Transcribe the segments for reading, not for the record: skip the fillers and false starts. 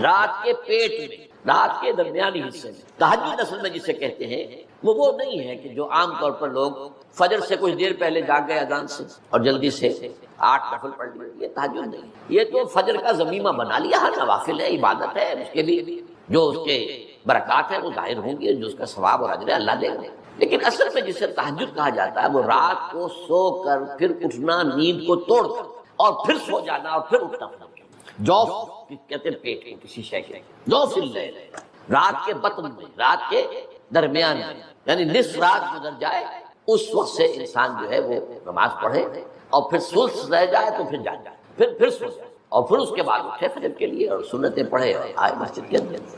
رات کے پیٹ میں، رات کے درمیانی حصے میں، تہجد اصل میں جسے کہتے ہیں وہ نہیں ہے کہ جو عام طور پر لوگ فجر سے کچھ دیر پہلے جاگ گئے اذان سے اور جلدی سے 8 نفل پڑھ لیے، یہ تہجد نہیں، یہ تو فجر کا ضمیمہ بنا لیا، ہر نوافل ہے، عبادت ہے، اس کے بھی جو اس کے برکات ہیں وہ ظاہر ہوں گے، جو اس کا ثواب اور اجر ہے اللہ دے گا۔ لیکن اصل میں جسے تہجد کہا جاتا ہے وہ رات کو سو کر پھر اٹھنا، نیند کو توڑ کر اور پھر سو جانا اور پھر اٹھنا، جوف کہتے ہیں پیٹ کو کسی شے کے، جوف اللیل، رات کے بطن میں، رات کے درمیان میں، یعنی نصف رات گزر جائے اس وقت سے انسان جو ہے وہ نماز پڑھے اور پھر سلس رہ جائے تو پھر جائے، پھر سو جائے اور پھر اس کے بعد اٹھے فجر کے لیے اور سنتیں پڑھے اور آئے مسجد کے اندر۔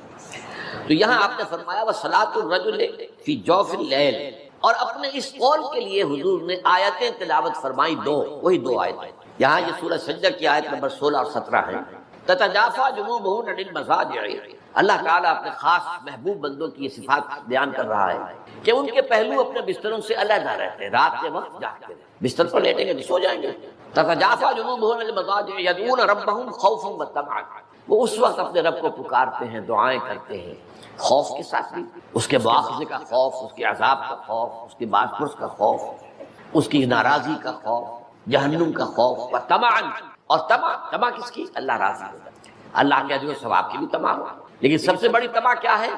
تو یہاں آپ نے فرمایا وَصَلَاةُ الرَّجُلِ فِي جَوْفِ اللَّيْلِ، اور اپنے اس قول کے لیے حضور نے آیتیں تلاوت فرمائی، وہی دو آیتیں۔ یہاں یہ سورہ سجدہ کی آیت نمبر 16 اور 17 ہے، تَتَجَافَىٰ جُنُوبُهُمْ عَنِ الْمَضَاجِعِ، اللہ تعالیٰ اپنے خاص محبوب بندوں کی یہ صفات بیان کر رہا ہے کہ ان کے پہلو اپنے بستروں سے علیحدہ رہتے ہیں، رات کے وقت جاگتے ہیں، بستر پر لیٹیں گے تو سو جائیں گے۔ تَتَجَافَىٰ جُنُوبُهُمْ عَنِ الْمَضَاجِعِ يَدْعُونَ رَبَّهُمْ خَوْفًا وَطَمَعًا، وہ اس وقت اپنے رب کو پکارتے ہیں، دعائیں کرتے ہیں، خوف کے ساتھ بھی، اس کے مواخذے کا خوف، اس کے عذاب کا خوف، اس کے بعد پرس کا خوف، اس کی ناراضی کا خوف، جہنم کا خوف، وطمعا، اور طمع کس کی؟ اللہ راضی ہو جائے، اللہ کے اجر و ثواب کی بھی طمع ہو، لیکن سب سے بڑی طمع کیا ہے؟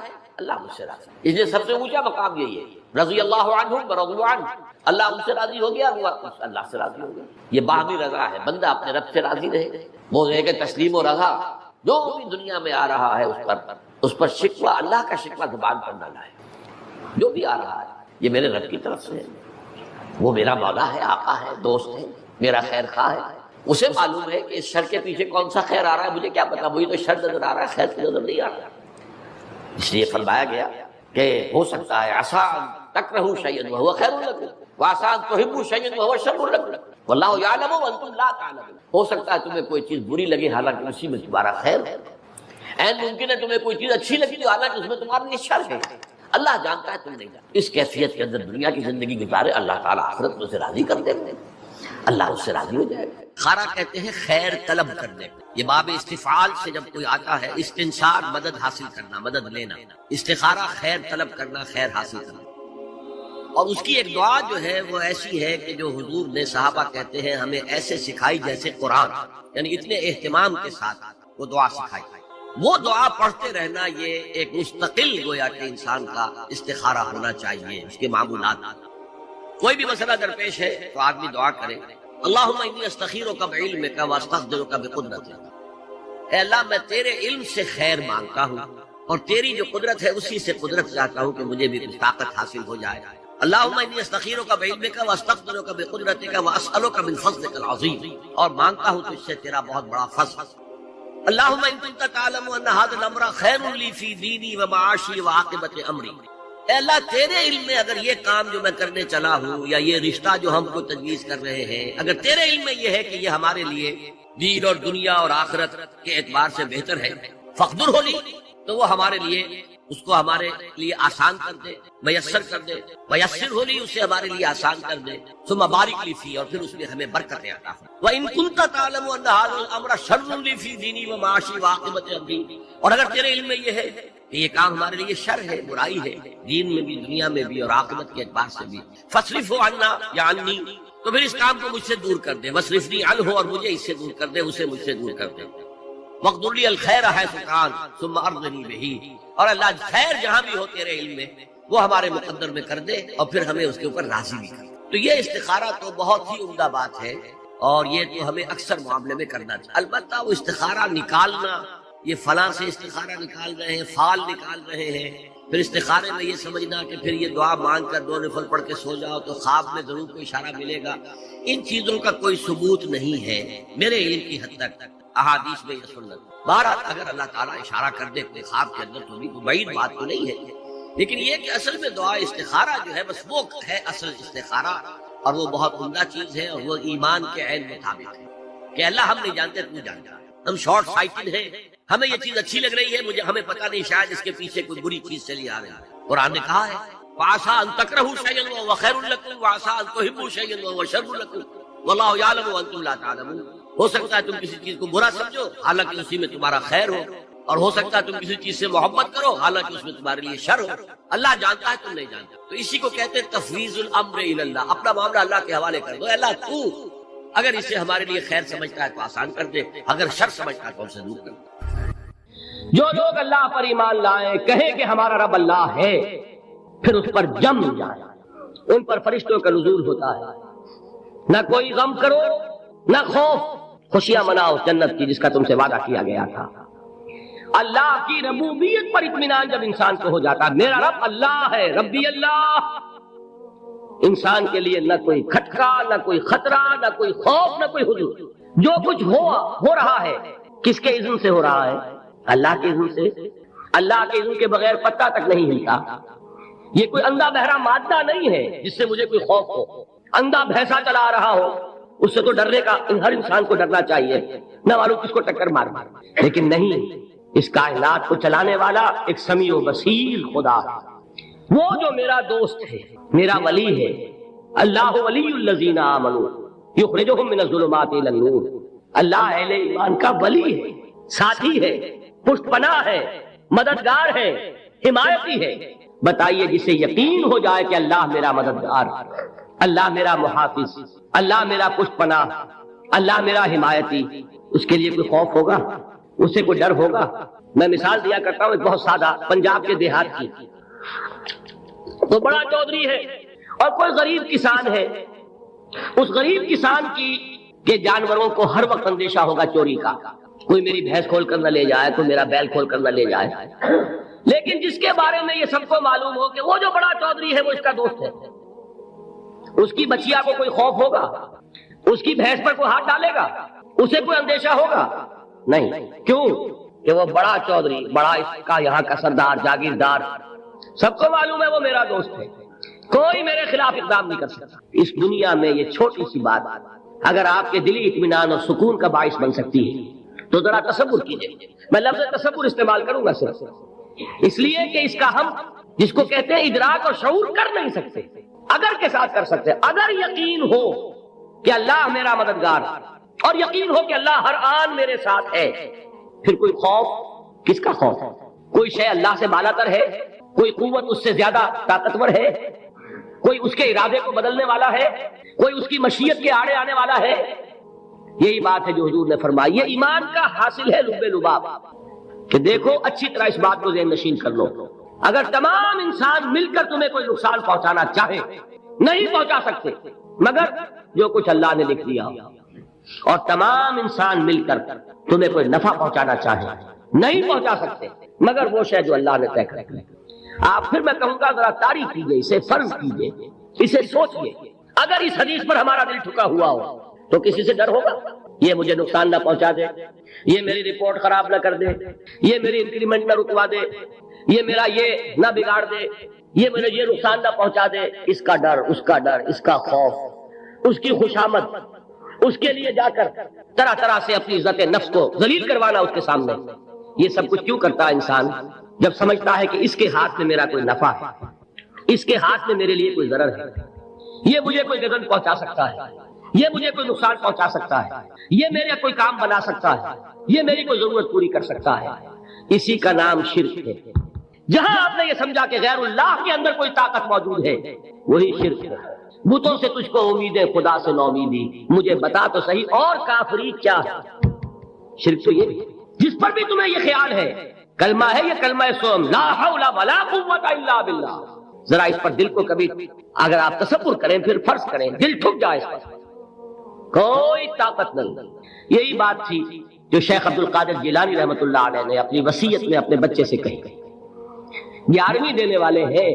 اللہ مجھ سے راضی، اس لیے سب سے اونچا مقام یہی ہے، رضی اللہ عنہم ورضوا عنہ، اللہ ان سے راضی ہو گیا، وہ اللہ سے راضی ہو گیا، یہ باہمی رضا ہے، بندہ اپنے رب سے راضی رہے، وہ ہے کہ تسلیم و رضا جو بھی دنیا میں آ رہا ہے اس پر شکوہ، اللہ کا شکوہ زبان پر نہ لائے، جو بھی آ رہا ہے یہ میرے رب کی طرف سے ہے، وہ میرا مولا ہے، آقا ہے، دوست ہے، میرا خیر خواہ ہے، اسے معلوم ہے کہ اس شر کے پیچھے کون سا خیر آ رہا ہے، مجھے کیا پتا، مجھے تو شر نظر آ رہا ہے، خیر کی نظر نہیں آ رہا، اس لیے فرمایا گیا کہ ہو سکتا ہے عسیٰ ان تکرہوا شیئا وہو خیر لکم وعسیٰ ان تحبوا شیئا وہو شر لکم واللہ یعلم وانتم لا تعلمون، ہو سکتا ہے تمہیں کوئی چیز بری لگے حالانکہ اسی میں تمہارا خیر ہے، این ممکن ہے تمہیں کوئی چیز اچھی لگتی حالانکہ اس میں تمہارے لیے شر ہے، اللہ جانتا ہے تم نہیں جانتے۔ اس کیفیت کے اندر دنیا کی زندگی گزارے، اللہ تعالیٰ آخرت میں اسے راضی کر دے گا، اللہ اس سے راضی ہو جائے گا۔ خارا کہتے ہیں خیر طلب کرنے، یہ باب استفعال سے جب کوئی آتا ہے، استنصار مدد حاصل کرنا، مدد لینا، استخارہ خیر طلب کرنا، خیر حاصل کرنا، اور اس کی ایک دعا جو ہے وہ ایسی ہے کہ جو حضور نے، صحابہ کہتے ہیں ہمیں ایسے سکھائی جیسے قرآن، یعنی اتنے اہتمام کے ساتھ وہ دعا سکھائی، وہ دعا پڑھتے رہنا یہ ایک مستقل گویا کہ انسان کا استخارہ ہونا چاہیے، اس کے معمولات، کوئی بھی مسئلہ درپیش ہے تو آدمی دعا کرے، اللہم انی استخیرک بعلمک واستقدرک بقدرتک، اے اللہ میں تیرے علم سے خیر مانگتا ہوں اور تیری جو قدرت ہے اسی سے قدرت چاہتا ہوں کہ مجھے بھی کچھ طاقت حاصل ہو جائے، اللہم انی استخیرک بعلمک واستقدرک بقدرتک واسألک من فضلک العظیم، اور مانگتا ہوں تجھ سے تیرا بہت بڑا فضل، اللہم ان کنت تعلم ان ھذا الامر خیر لی فی دینی ومعاشی وعاقبۃ امری، اے اللہ تیرے علم میں اگر یہ کام جو میں کرنے چلا ہوں یا یہ رشتہ جو ہم کو تجویز کر رہے ہیں، اگر تیرے علم میں یہ ہے کہ یہ ہمارے لیے دین اور دنیا اور آخرت کے اعتبار سے بہتر ہے، فقدر ہو لی، تو وہ ہمارے لیے اس کو ہمارے لیے آسان کر دے، میسر کر دے، میسر ہو لی اسے ہمارے لیے آسان کر دے، ثم بارک لی فی، اور پھر اس میں ہمیں برکتیں عطا فرما، وَإِن كُنتَ تَعْلَمُ أَنَّ هَذَا الْأَمْرَ شَرٌّ لِّي فِي دِينِي وَمَعَاشِي وَعَاقِبَةِ أَمْرِي، اور اگر تیرے علم میں یہ ہے کہ یہ کام ہمارے لیے شر ہے، برائی ہے، دین میں بھی دنیا میں بھی اور عاقبت کے اعتبار سے بھی، فَاصْرِفْهُ عَنَّا یا عَنِّی، تو پھر اس کام کو مجھ سے دور کر دے، وَاصْرِفْنِی عَنْهُ، اور مجھے اس سے دور کر دے، اسے مجھ سے دور کر دے، وَاقْدُرْ لِی الْخَيْرَ حَيْثُ كَانَ ثُمَّ أَرْضِنِی بِهِ، اور اللہ خیر جہاں بھی ہو تیرے علم میں وہ ہمارے مقدر میں کر دے اور پھر ہمیں اس کے اوپر راضی بھی کر دے۔ تو یہ استخارہ تو بہت ہی عمدہ بات ہے اور یہ تو ہمیں اکثر معاملے میں کرنا چاہیے، البتہ وہ استخارہ نکالنا، یہ فلاں سے استخارہ نکال رہے ہیں، فال نکال رہے ہیں، پھر استخارے میں یہ سمجھنا کہ پھر یہ دعا مانگ کر 2 نفل پڑھ کے سو جاؤ تو خواب میں ضرور کوئی اشارہ ملے گا، ان چیزوں کا کوئی ثبوت نہیں ہے میرے علم کی حد تک، احادیث میں یہ سنت، بہرحال اگر اللہ تعالیٰ اشارہ کر دے کوئی خواب کے اندر تو بھی کوئی بعید بات تو نہیں ہے، لیکن یہ کہ اصل میں دعا استخارہ جو ہے بس وہ ہے اصل استخارہ، اور وہ بہت عمدہ چیز ہے اور وہ ایمان کے عین مطابق ہے کہ اللہ ہم نہیں جانتے تو جانتا ہے، ہم شارٹ سائٹڈ ہیں، ہمیں یہ چیز اچھی لگ رہی ہے، ہمیں پتہ نہیں شاید اس کے پیچھے کوئی بری چیز چلی آ رہی ہے، قرآن نے کہا ہے وَعَسَىٰ أَن تَكْرَهُوا شَيْئًا وَهُوَ خَيْرٌ لَكُمْ وَعَسَىٰ أَن تُحِبُّوا شَيْئًا وَهُوَ شَرٌّ لَكُمْ وَاللَّهُ يَعْلَمُ وَأَنتُمْ لَا تَعْلَمُونَ، ہو سکتا ہے تم کسی چیز کو برا سمجھو حالانکہ اسی میں تمہارا خیر ہو، اور ہو سکتا ہے تم کسی چیز سے محبت کرو حالانکہ اس میں تمہارے لیے شر ہو. اللہ جانتا ہے تم نہیں جانتے. تو اسی کو کہتے ہیں تفویض الامر الی اللہ. اپنا معاملہ اللہ کے حوالے کر دو. اللہ تو اگر اسے ہمارے لیے خیر سمجھتا ہے تو آسان کر دے, اگر شر سمجھتا ہے تو ہم سے دور کر دے. جو لوگ اللہ پر ایمان لائیں, کہیں کہ ہمارا رب اللہ ہے, پھر اس پر جم جائیں. ان پر فرشتوں کا نزول ہوتا ہے. نہ کوئی غم کرو نہ خوف, خوشیاں مناؤ جنت کی جس کا تم سے وعدہ کیا گیا تھا. اللہ کی ربوبیت پر اطمینان جب انسان کو ہو جاتا, میرا رب اللہ ہے, ربی اللہ, انسان کے لیے نہ کوئی کھٹکا, نہ کوئی خطرہ, نہ کوئی خوف, نہ کوئی حزن. جو کچھ ہو رہا ہے کس کے اذن سے ہو رہا ہے؟ اللہ کے اذن سے. اللہ کے اذن کے بغیر پتہ تک نہیں ہلتا. یہ کوئی اندھا بہرا مادہ نہیں ہے جس سے مجھے کوئی خوف ہو. اندھا بھینسا چلا رہا ہو اس سے تو ڈرنے کا ہر انسان کو ڈرنا چاہیے, نہ معلوم کس کو ٹکر مار. لیکن نہیں, اس کائنات کو چلانے والا ایک سمیع و بصیر خدا ہے. وہ جو میرا دوست ہے, میرا ولی ہے. اللہ ولی الذین آمنوا یخرجہم من الظلمات الی النور. اللہ اہل ایمان کا ولی ہے, ساتھی ہے, پشت پناہ ہے, مددگار ہے, حمایتی ہے. بتائیے جسے یقین ہو جائے کہ اللہ میرا مددگار, اللہ میرا محافظ, اللہ میرا پشت پناہ, اللہ میرا حمایتی, اس کے لیے کوئی خوف ہوگا؟ اس سے کوئی ڈر ہوگا؟ میں مثال دیا کرتا ہوں ایک بہت سادہ, پنجاب کے دیہات کی. تو بڑا چودھری ہے اور کوئی غریب کسان ہے. اس غریب کسان کی کہ جانوروں کو ہر وقت اندیشہ ہوگا چوری کا, کوئی میری بھینس کھول کر نہ لے جائے, کوئی میرا بیل کھول کر نہ لے جائے. لیکن جس کے بارے میں یہ سب کو معلوم ہو کہ وہ جو بڑا چودھری ہے وہ اس کا دوست ہے, اس کی بچیا کو کوئی خوف ہوگا؟ اس کی بھینس پر کوئی ہاتھ ڈالے گا؟ اسے کوئی اندیشہ ہوگا؟ نہیں. کیوں کہ وہ بڑا چودھری, بڑا اس کا یہاں کا سردار, جاگیردار, سب کو معلوم ہے وہ میرا دوست ہے, کوئی میرے خلاف اقدام نہیں کر سکتا. اس دنیا میں یہ چھوٹی سی بات اگر آپ کے دلی اطمینان اور سکون کا باعث بن سکتی ہے تو ذرا تصور کیجئے. میں لفظ تصور استعمال کروں گا صرف اس لیے کہ اس کا ہم جس کو کہتے ہیں ادراک اور شعور کر نہیں سکتے, اگر کے ساتھ کر سکتے. اگر یقین ہو کہ اللہ میرا مددگار اور یقین ہو کہ اللہ ہر آن میرے ساتھ ہے, پھر کوئی خوف کس کا خوف؟ کوئی شے اللہ سے بالا تر ہے, کوئی قوت اس سے زیادہ طاقتور ہے, کوئی اس کے ارادے کو بدلنے والا ہے, کوئی اس کی مشیت کے آڑے آنے والا ہے؟ یہی بات ہے جو حضور نے فرمائی. یہ ایمان کا حاصل ہے لب لباب کہ دیکھو اچھی طرح اس بات کو ذہن نشین کر لو. اگر تمام انسان مل کر تمہیں کوئی نقصان پہنچانا چاہے نہیں پہنچا سکتے مگر جو کچھ اللہ نے لکھ دیا, اور تمام انسان مل کر تمہیں کوئی نفع پہنچانا چاہے نہیں پہنچا سکتے مگر وہ شے جو اللہ نے طے کر دی. آپ پھر میں کہوں گا ذرا تعریف کیجئے, اسے فرض کیجئے, اسے سوچئے. اگر اس حدیث پر ہمارا دل ٹھکا ہوا ہو تو کسی سے ڈر ہوگا؟ یہ مجھے نقصان نہ پہنچا دے, یہ میری رپورٹ خراب نہ کر دے, یہ میری انکریمنٹ نہ رکوا دے, یہ میرا یہ نہ بگاڑ دے, یہ میرے یہ نقصان نہ پہنچا دے. اس کا ڈر, اس کا ڈر, اس کا خوف, اس کی خوشامد, اس کے لیے جا کر طرح طرح سے اپنی عزت نفس کو ذلیل کروانا اس کے سامنے. یہ سب کچھ کیوں کرتا ہے انسان؟ جب سمجھتا ہے کہ اس کے ہاتھ میں میرا کوئی نفع ہے, اس کے ہاتھ میں میرے لیے کوئی ضرر ہے, یہ مجھے کوئی گزن پہنچا سکتا ہے, یہ مجھے کوئی نقصان پہنچا سکتا ہے, یہ میرے کوئی کام بنا سکتا ہے, یہ میری کوئی ضرورت پوری کر سکتا ہے. اسی کا نام شرک ہے. جہاں آپ نے یہ سمجھا کہ غیر اللہ کے اندر کوئی طاقت موجود ہے وہی شرک ہے. بتوں سے تجھ کو امید ہے, خدا سے نو امیدی, مجھے بتا تو صحیح اور کافری کیا ہے؟ شرک تو یہ جس پر بھی تمہیں یہ خیال ہے کلمہ ہے, یہ کلمہ سوم لا حول ولا قوت الا باللہ. ذرا اس پر دل کو کبھی اگر آپ تصور کریں پھر فرض کریں, دل ٹھک جائے اس پر, کوئی طاقت نہیں. یہی بات تھی جو شیخ عبد القادر جیلانی رحمۃ اللہ علیہ نے اپنی وصیت میں اپنے بچے سے کہی. 11ویں دینے والے ہیں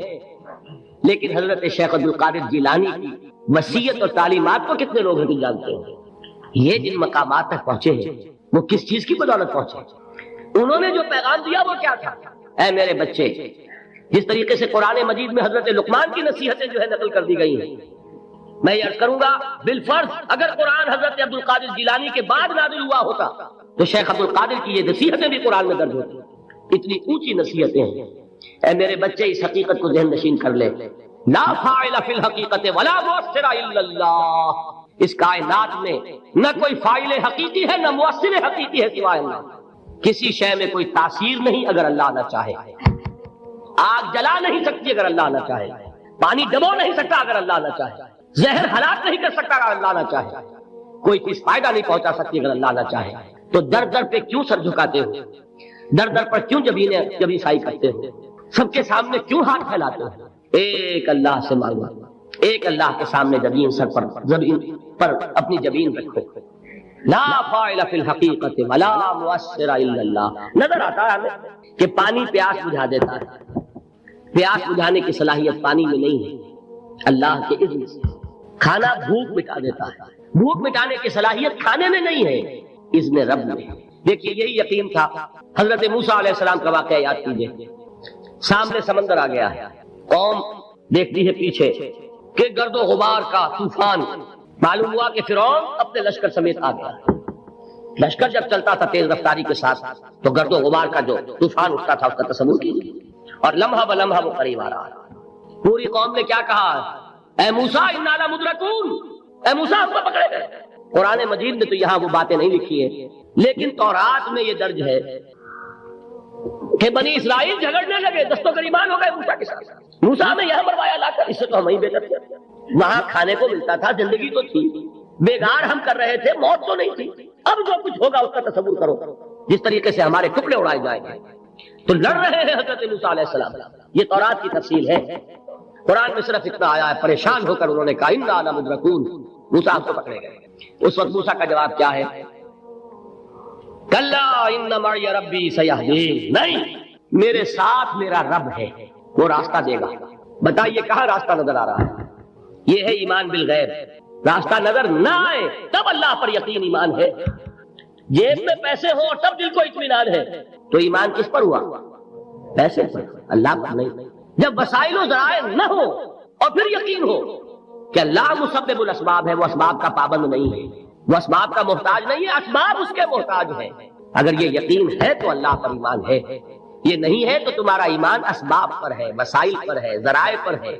لیکن حضرت شیخ عبد القادر جیلانی کی وصیت اور تعلیمات کو کتنے لوگ ہیں جانتے ہیں؟ یہ جن مقامات تک پہنچے ہیں وہ کس چیز کی بدولت پہنچے؟ انہوں نے جو پیغام دیا وہ کیا تھا؟ اے میرے بچے, جس طریقے سے قرآن مجید میں حضرت لقمان کی نصیحتیں جو ہے نقل کر دی گئی ہیں, میں یہ عرض کروں گا بالفرض اگر قرآن حضرت عبد القادر جیلانی کے بعد نازل ہوا ہوتا تو شیخ عبد القادر کی یہ نصیحتیں بھی قرآن میں درج ہوتی. اتنی اونچی نصیحتیں ہیں. اے میرے بچے اس حقیقت کو ذہن نشین کر لے, لا فاعل فی الحقیقت ولا مؤثر الا اللہ. اس کائنات میں نہ کوئی فاعل حقیقی ہے نہ مؤثر حقیقی ہے سوائے اللہ. کسی شے میں کوئی تاثیر نہیں اگر اللہ نہ چاہے، آگ جلا نہیں سکتی اگر اللہ نہ چاہے، پانی ڈبو نہیں سکتا اگر اللہ نہ چاہے، زہر ہلاک نہیں کر سکتا اگر اللہ نہ چاہے، کوئی چیز فائدہ نہیں پہنچا سکتی اگر اللہ نہ چاہے، تو در در پہ کیوں سر جھکاتے ہو، در در پر کیوں جبیں سائی کرتے ہو، سب کے سامنے کیوں ہاتھ پھیلاتے ہو؟ ایک اللہ سے مانگو، ایک اللہ کے سامنے زمین پر اپنی جبین رکھو۔ لا فاعل فی الحقیقت ولا مؤثر الا اللہ۔ نظر آتا ہے ہمیں کہ پانی پیاس بجھا دیتا ہے، پیاس بجھانے کی صلاحیت پانی میں نہیں ہے، اللہ کے اذن سے۔ کھانا بھوک مٹا دیتا ہے، بھوک مٹانے کی صلاحیت کھانے میں نہیں ہے، اذن رب میں۔ دیکھیے یہی یقین تھا حضرت موسیٰ علیہ السلام کا واقعہ یاد کیجیے۔ سامنے سمندر آ گیا ہے، قوم دیکھتی ہے پیچھے کہ گرد و غبار کا طوفان، معلوم ہوا کہ فرعون اپنے لشکر سمیت آ گیا۔ لشکر جب چلتا تھا تیز رفتاری کے ساتھ تو گرد و غبار کا جو طوفان اٹھتا تھا اس کا تصور کیجیے، اور لمحہ بلمحہ وہ قریب آ رہا۔ پوری قوم نے کیا کہا؟ اے موسیٰ انا لمدرکون، اے موسیٰ ہم کو پکڑے گئے۔ قرآن مجید میں تو یہاں وہ باتیں نہیں لکھی ہیں، لیکن تورات میں یہ درج ہے کہ بنی اسرائیل جھگڑنے لگے، دست و گریبان ہو گئے موسیٰ کے ساتھ۔ موسیٰ نے یہاں مروایا لا کر، اس سے تو ہم ہی بہتر تھے، وہاں کھانے کو ملتا تھا، زندگی تو تھی، بیگار ہم کر رہے تھے، موت تو نہیں تھی۔ اب جو کچھ ہوگا اس کا تصور کرو، جس طریقے سے ہمارے ٹکڑے اڑائے جائیں گے۔ تو لڑ رہے ہیں حضرت موسیٰ علیہ السلام۔ یہ تورات کی تفصیل ہے، قرآن میں صرف اتنا آیا ہے، پریشان ہو کر انہوں نے کہا انا لمدرکون، موسیٰ ہم کو پکڑے گئے۔ اس وقت موسیٰ کا جواب کیا ہے؟ کلا ان معی ربی سیہدین، نہیں، میرے ساتھ میرا رب ہے، وہ راستہ دے گا۔ بتائیے کہاں راستہ نظر آ رہا ہے؟ یہ ہے ایمان بالغیب۔ راستہ نظر نہ آئے تب اللہ پر یقین ایمان ہے، جیب میں پیسے ہو تب دل کو اطمینان ہے، تو ایمان کس پر ہوا؟ پیسے پر، اللہ پر نہیں۔ جب وسائل و ذرائع نہ ہو اور پھر یقین ہو کہ اللہ مسبب الاسباب ہے، وہ اسباب کا پابند نہیں ہے، وہ اسباب کا محتاج نہیں ہے، اسباب اس کے محتاج ہیں۔ اگر یہ یقین ہے تو اللہ پر ایمان ہے، یہ نہیں ہے تو تمہارا ایمان اسباب پر ہے، وسائل پر ہے، ذرائع پر ہے،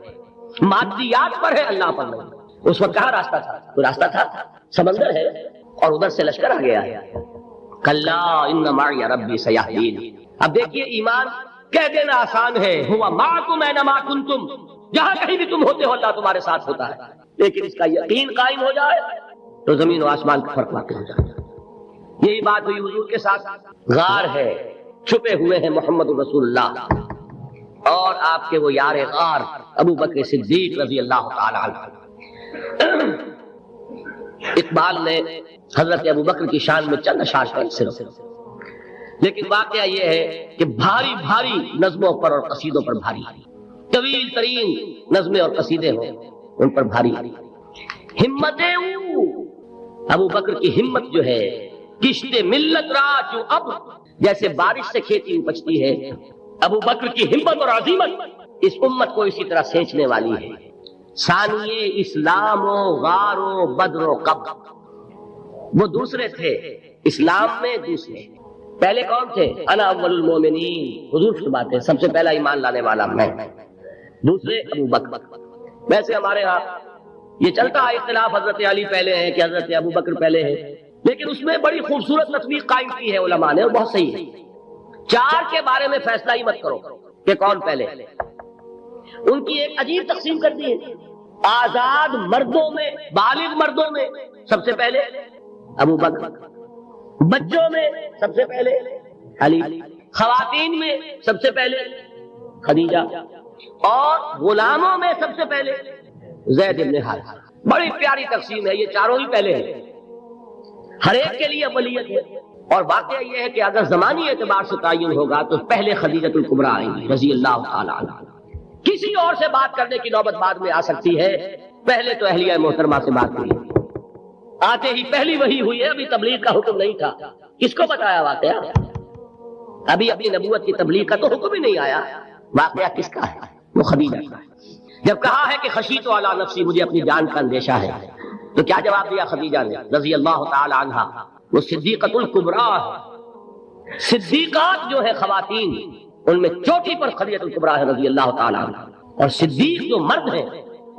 مادیات پر ہے، اللہ پر نہیں۔ اس وقت کہاں راستہ تھا؟ کوئی راستہ تھا؟ سمندر ہے اور ادھر سے لشکر آ گیا ہے۔ کلا ان معی ربی سیہدین۔ اب دیکھیے ایمان کہہ دینا آسان ہے، ہوا معکم اینما کنتم، جہاں کہیں بھی تم ہوتے ہو اللہ تمہارے ساتھ ہوتا ہے، لیکن اس کا یقین قائم ہو جائے تو زمین و آسمان کا فرق واقع ہو جائے۔ یہی بات ہوئی حضور کے ساتھ۔ غار ہے، چھپے ہوئے ہیں محمد رسول اللہ اور آپ کے وہ یار غار ابو بکر صدیق رضی اللہ تعالی عنہ۔ اقبال نے حضرت ابو بکر کی شان میں چند اشعار پڑھے صرف، لیکن واقعہ یہ ہے کہ بھاری بھاری نظموں پر اور قصیدوں پر بھاری، طویل ترین نظمیں اور قصیدے ہوں ان پر بھاری۔ ہمتیں ابو بکر کی ہمت جو ہے، کشت ملت را جو اب جیسے بارش سے کھیتی اپجتی ہے، ابو بکر کی ہمت اور عظیمت اس امت کو اسی طرح سینچنے والی ہے۔ ثانیے اسلام و غار و بدر و قب، وہ دوسرے تھے اسلام میں، دوسرے پہلے کون تھے؟ انا اول المومنین، حضور کی بات ہے، سب سے پہلا ایمان لانے والا میں، دوسرے ابو بکر۔ ویسے ہمارے ہاں یہ چلتا ہے اختلاف، حضرت علی پہلے ہیں کہ حضرت ابو بکر پہلے ہیں، لیکن اس میں بڑی خوبصورت تطبیق قائم کی ہے علماء نے، اور بہت صحیح ہے۔ چار کے بارے میں فیصلہ ہی مت کرو کہ کون پہلے، ان کی ایک عجیب تقسیم کر دی ہے۔ آزاد مردوں میں، بالغ مردوں میں سب سے پہلے ابو بکر، بچوں میں سب سے پہلے علی، خواتین میں سب سے پہلے خدیجہ، اور غلاموں میں سب سے پہلے زید بن حارثہ۔ بڑی پیاری تقسیم ہے، یہ چاروں ہی پہلے ہیں، ہر ایک کے لیے اولیت ہے۔ اور واقعہ یہ ہے کہ اگر زمانی اعتبار سے تعین ہوگا تو پہلے خدیجہ الکبریٰ آئیں گی رضی اللہ تعالی عنہ۔ کسی اور سے بات کرنے کی نوبت بعد میں آ سکتی ہے، پہلے تو اہلیہ محترمہ سے بات ہوئی، آتے ہی پہلی وحی ہوئی ہے، ابھی تبلیغ کا حکم نہیں تھا۔ کس کو بتایا واقعہ؟ ابھی اپنی نبوت کی تبلیغ کا تو حکم ہی نہیں آیا۔ واقعہ کس کا ہے؟ وہ خدیجہ کا ہے۔ جب کہا ہے کہ خشیت علی نفسی، مجھے اپنی جان کا اندیشہ ہے، تو کیا جواب دیا خدیجہ نے رضی اللہ تعالی عنہا؟ وہ صدیقۃ الکبریٰ ہے۔ صدیقات جو ہے خواتین، ان میں چوٹی پر خدیجہ الکبریٰ ہے رضی اللہ تعالی عنہ، اور صدیق جو مرد ہیں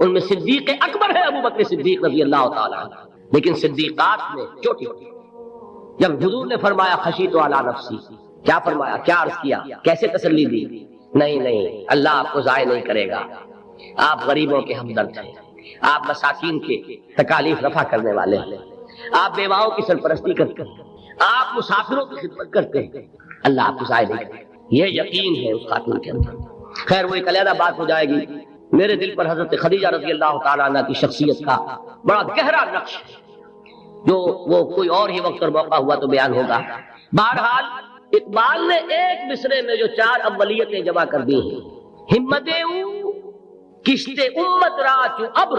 ان میں صدیق اکبر ہے ابو بکر صدیق رضی اللہ تعالی عنہ، لیکن صدیقات میں چوٹی۔ جب حضور نے فرمایا خشیت علی نفسی، کیا فرمایا، کیا عرض کیا، کیسے تسلی دی؟ نہیں، اللہ آپ کو ضائع نہیں کرے گا، آپ غریبوں کے ہمدرد ہیں، آپ مساکین کے تکالیف رفع کرنے والے ہیں، آپ بیواؤں کی سرپرستی کرتے ہیں، آپ مسافروں کی خدمت کرتے ہیں، اللہ آپ کو ضائع نہیں کرے گا۔ یہ یقین ہے اس خاتون کے اندر۔ خیر وہ ایک علیحدہ بات ہو جائے گی، میرے دل پر حضرت خدیجہ رضی اللہ تعالیٰ عنہ کی شخصیت کا بڑا گہرا نقش ہے، جو وہ کوئی اور ہی وقت اور موقع ہوا تو بیان ہوگا۔ بہرحال اقبال نے ایک مصرے میں جو 4 اولیتیں جمع کر دی ہیں، ہمت او کشت امت را چو ابر،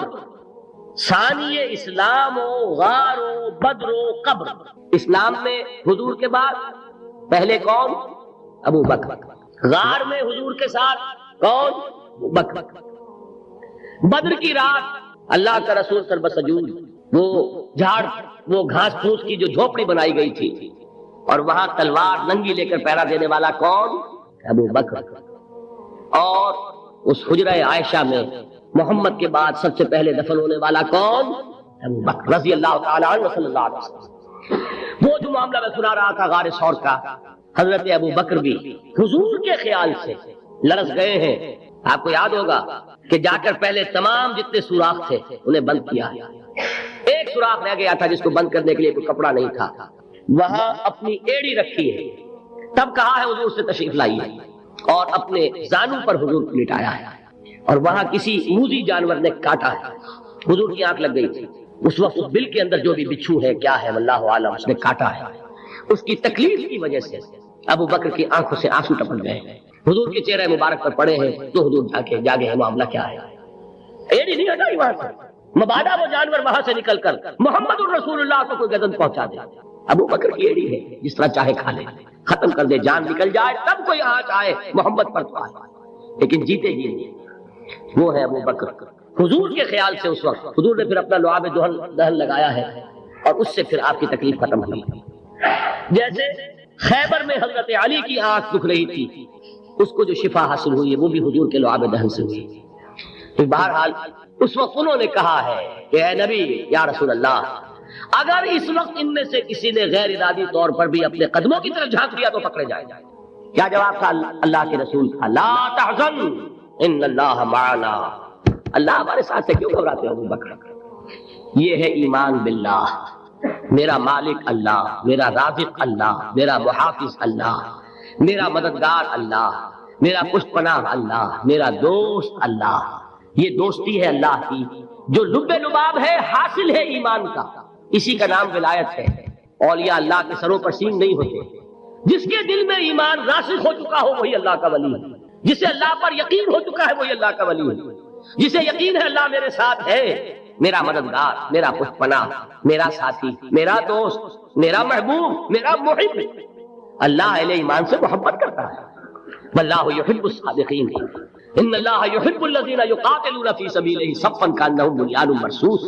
ثانی اسلام و غار و بدر و قبر۔ اسلام میں حضور کے بعد پہلے کون؟ ابو بکر۔ غار میں حضور کے ساتھ کون؟ ابو بکر۔ بدر کی رات اللہ کا رسول سر بسجود، وہ جھاڑ، وہ گھاس پھوس کی جو جھوپڑی بنائی گئی تھی، اور وہاں تلوار ننگی لے کر پہرا دینے والا کون؟ ابو بکر۔ اور اس حجرہ عائشہ میں محمد کے بعد سب سے پہلے دفن ہونے والا کون؟ ابو بکر رضی اللہ تعالیٰ عنہ صلی اللہ علیہ وسلم۔ وہ جو معاملہ میں سنا رہا تھا غار ثور کا، حضرت ابو بکر بھی حضور کے خیال سے لرز گئے ہیں۔ آپ کو یاد ہوگا کہ جا کر پہلے تمام جتنے سوراخ تھے انہیں بند کیا، ایک سوراخ رہ گیا تھا جس کو بند کرنے کے لیے کوئی کپڑا نہیں تھا، وہاں اپنی ایڑی رکھی ہے، تب کہا ہے حضور سے تشریف لائیے، اور اپنے زانو پر حضور کو لٹایا ہے، اور وہاں کسی موذی جانور نے کاٹا ہے، حضور کی آنکھ لگ گئی تھی، اس وقت اس بل کے اندر جو بھی بچھو ہے کیا ہے واللہ عالم، اس نے کاٹا ہے، اس کی تکلیف کی وجہ سے ابو بکر کی آنکھوں سے آنسو ٹپک گئے، حضور کے چہرے مبارک پر پڑے ہیں، تو حضور جاگے ہیں، معاملہ کیا ہے؟ ایڑی نہیں ہٹائی وہاں سے، مبادا وہ جانور وہاں سے نکل کر محمد الرسول اللہ کو کوئی گردن پہنچا دے، ابو بکر کی ایڑی ہے، جس طرح چاہے کھا لے، ختم کر دے، جان نکل جائے تب کوئی آنچ آئے محمد پر تو آئے، لیکن جیتے جی نہیں، وہ ہے ابو بکر۔ حضور کے خیال سے اس وقت حضور نے پھر اپنا لعاب دہن لگایا ہے، اور اس سے پھر آپ کی تکلیف ختم ہوئی۔ جیسے خیبر میں حضرت علی کی آنکھ دکھ رہی تھی، اس کو جو شفا حاصل ہوئی ہے وہ بھی حضور کے لعاب دہن سے ہوئی۔ تو بہرحال اس وقت انہوں نے کہا ہے کہ اے نبی یا رسول اللہ، اگر اس وقت ان میں سے کسی نے غیر ارادی طور پر بھی اپنے قدموں کی طرف جھانک لیا تو پکڑے جائے۔ کیا جواب تھا اللہ کے رسول کا؟ لا تحزن ان اللہ معنا، اللہ ہمارے ساتھ سے کیوں گھبراتے ہو ابو بکر؟ یہ ہے ایمان باللہ، میرا مالک اللہ، میرا رازق اللہ، میرا محافظ اللہ، میرا مددگار اللہ، میرا پشت پناہ اللہ، میرا دوست اللہ۔ یہ دوستی ہے اللہ کی جو لب لباب ہے، حاصل ہے ایمان کا، اسی کا نام ولایت ہے۔ اولیاء اللہ کے سروں پر سینگ نہیں ہوتے، جس کے دل میں ایمان راسخ ہو چکا ہو وہی اللہ کا ولی ہے، جسے اللہ پر یقین ہو چکا ہے وہی اللہ کا ولی ہے، جسے یقین ہے اللہ میرے ساتھ ہے، میرا مددگار، میرا پشت پناہ، میرا ساتھی، میرا دوست، میرا محبوب، میرا محب۔ اللہ اہل ایمان سے محبت کرتا ہے، واللہ یحب الصادقین، ان اللہ یحب الذین یقاتلون فی سبیلہ صفا کانہم بنیان مرصوص۔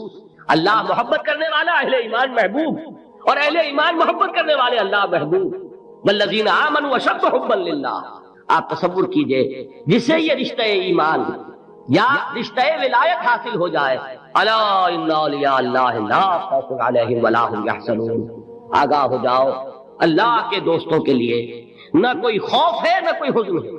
اللہ محبت کرنے والا، اہل ایمان محبوب، اور اہل ایمان محبت کرنے والے اللہ محبوب۔ والذین آمنوا اشد حبا للہ۔ آپ تصور کیجئے جسے یہ رشتہ ایمان یا رشتہ ولایت حاصل ہو جائے، الا ان اولیاء اللہ لا خوف علیہم ولا هم یحزنون، آگاہ ہو جاؤ اللہ کے دوستوں کے لیے نہ کوئی خوف ہے نہ کوئی حزن ہے۔